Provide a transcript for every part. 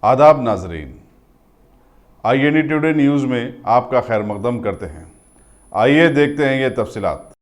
आदाब नाजरीन, INE today news में आपका खैर मकदम करते हैं। आइए देखते हैं ये तफसीलात।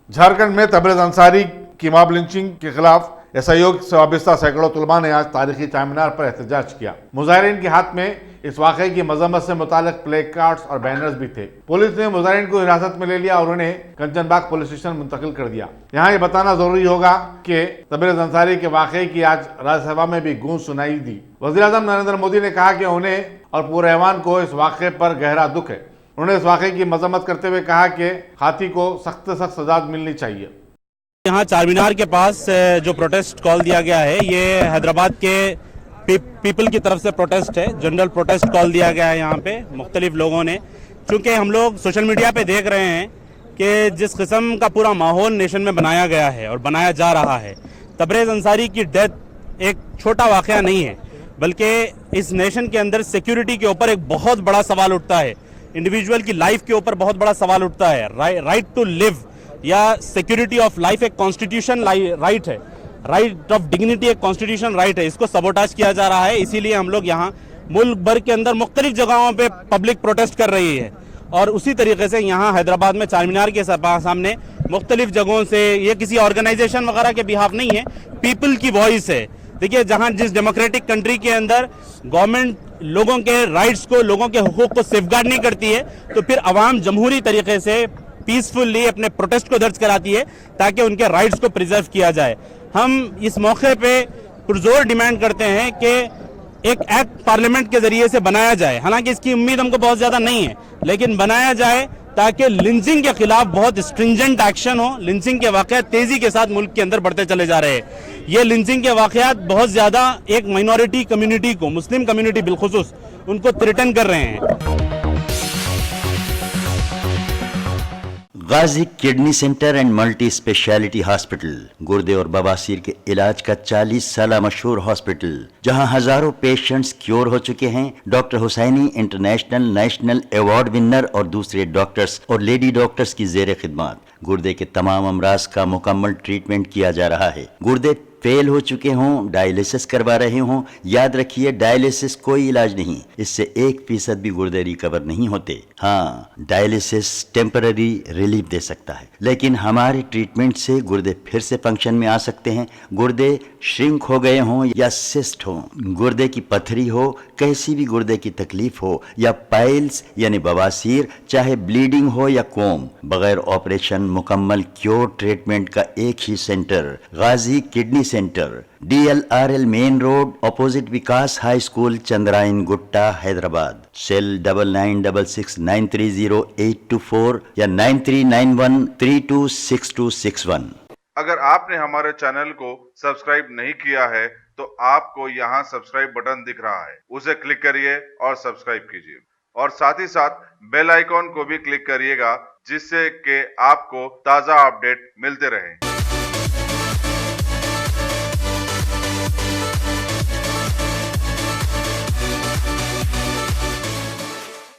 झारखंड में तबरेज़ अंसारी की मॉब लिंचिंग के खिलाफ SIO से वाबस्ता सैकड़ों तुलबा ने आज तारीखी चारमीनार पर एहतजाज किया। मुजाहिरीन के हाथ में इस वाक़े की मजम्मत से मुतालिक प्ले कार्ड्स और बैनर्स भी थे। पुलिस ने मुजाहिरीन को हिरासत में ले लिया और उन्हें कंचनबाग पुलिस स्टेशन मुंतकिल कर दिया। यहाँ ये बताना जरूरी होगा कि तबरेज़ अंसारी के वाक़े की आज राज्यसभा में भी गूंज सुनाई दी। वज़ीर-ए-आज़म नरेंद्र मोदी ने कहा कि उन्हें और पूरे ऐवान को इस वाक़े पर गहरा दुख है। उन्होंने इस वाक़े की मजम्मत करते हुए कहा कि हाथी को सख्त से सख्त सजा मिलनी चाहिए। यहाँ चारमीनार के पास जो प्रोटेस्ट कॉल दिया गया है, ये हैदराबाद के पीपल की तरफ से प्रोटेस्ट है। जनरल प्रोटेस्ट कॉल दिया गया है यहाँ पे मुख्तलिफ लोगों ने। चूँकि हम लोग सोशल मीडिया पे देख रहे हैं कि जिस किस्म का पूरा माहौल नेशन में बनाया गया है और बनाया जा रहा है, तबरेज़ अंसारी की डेथ एक छोटा वाक़या नहीं है, बल्कि इस नेशन के अंदर सिक्योरिटी के ऊपर एक बहुत बड़ा सवाल उठता है। इंडिविजुअल की लाइफ के ऊपर बहुत बड़ा सवाल उठता है। राइट टू लिव या सिक्योरिटी ऑफ लाइफ एक कॉन्स्टिट्यूशन राइट है, राइट ऑफ डिग्निटी एक कॉन्स्टिट्यूशन राइट है। इसको सबोटाज किया जा रहा है। इसीलिए हम लोग यहाँ मुल्क भर के अंदर मुख्तलिफ जगहों पे पब्लिक प्रोटेस्ट कर रही है और उसी तरीके से यहाँ हैदराबाद में चारमीनार के सामने मुख्तलिफ जगहों से, ये किसी ऑर्गेनाइजेशन वगैरह के बिहाफ नहीं है, पीपल की वॉइस है। देखिए, जहाँ जिस डेमोक्रेटिक कंट्री के अंदर गवर्नमेंट लोगों के राइट्स को, लोगों के हुकूक को सेफगार्ड नहीं करती है, तो फिर अवाम जमहूरी तरीके से पीसफुली अपने प्रोटेस्ट को दर्ज कराती है ताकि उनके राइट्स को प्रिजर्व किया जाए। हम इस मौके पे पुरजोर डिमांड करते हैं कि एक एक्ट पार्लियामेंट के जरिए से बनाया जाए। हालांकि इसकी उम्मीद हमको बहुत ज्यादा नहीं है, लेकिन बनाया जाए ताकि लिंचिंग के खिलाफ बहुत स्ट्रिंजेंट एक्शन हो। लिंचिंग के वाकयात तेजी के साथ मुल्क के अंदर बढ़ते चले जा रहे हैं। ये लिंचिंग के वाकयात बहुत ज्यादा एक माइनॉरिटी कम्युनिटी को, मुस्लिम कम्युनिटी बिलखुसूस, उनको थ्रेटन कर रहे हैं। Ghazi kidney centre and multi speciality hospital, गुर्दे और बवासीर के इलाज का 40 साल मशहूर हॉस्पिटल, जहां हजारों पेशेंट्स क्योर हो चुके हैं। Doctor Hussaini international national award winner और दूसरे डॉक्टर्स और लेडी डॉक्टर्स की जेर खिदमत गुर्दे के तमाम अमराज का मुकम्मल ट्रीटमेंट किया जा रहा है। गुर्दे फेल हो चुके हों, डायलिसिस करवा रहे हों, याद रखिए डायलिसिस कोई इलाज नहीं, इससे 1% भी गुर्दे रिकवर नहीं होते। हाँ, डायलिसिस टेम्पररी रिलीफ दे सकता है, लेकिन हमारे ट्रीटमेंट से गुर्दे फिर से फंक्शन में आ सकते हैं। गुर्दे श्रिंक हो गए हों या सिस्ट हो, गुर्दे की पथरी हो, कैसी भी गुर्दे की तकलीफ हो, या पाइल्स यानी बवासीर, चाहे ब्लीडिंग हो या कोम, बगैर ऑपरेशन मुकम्मल क्योर ट्रीटमेंट का एक ही centre, Ghazi kidney centre, DLRL main road, opposite Vikas high school, Chandrayan Gutta, Hyderabad. Cell 9966930824 या 9391326261। अगर आपने हमारे चैनल को सब्सक्राइब नहीं किया है तो आपको यहाँ सब्सक्राइब बटन दिख रहा है, उसे क्लिक करिए और सब्सक्राइब कीजिए और साथ ही साथ बेल आइकॉन को भी क्लिक करिएगा, जिससे कि आपको ताज़ा अपडेट मिलते रहें।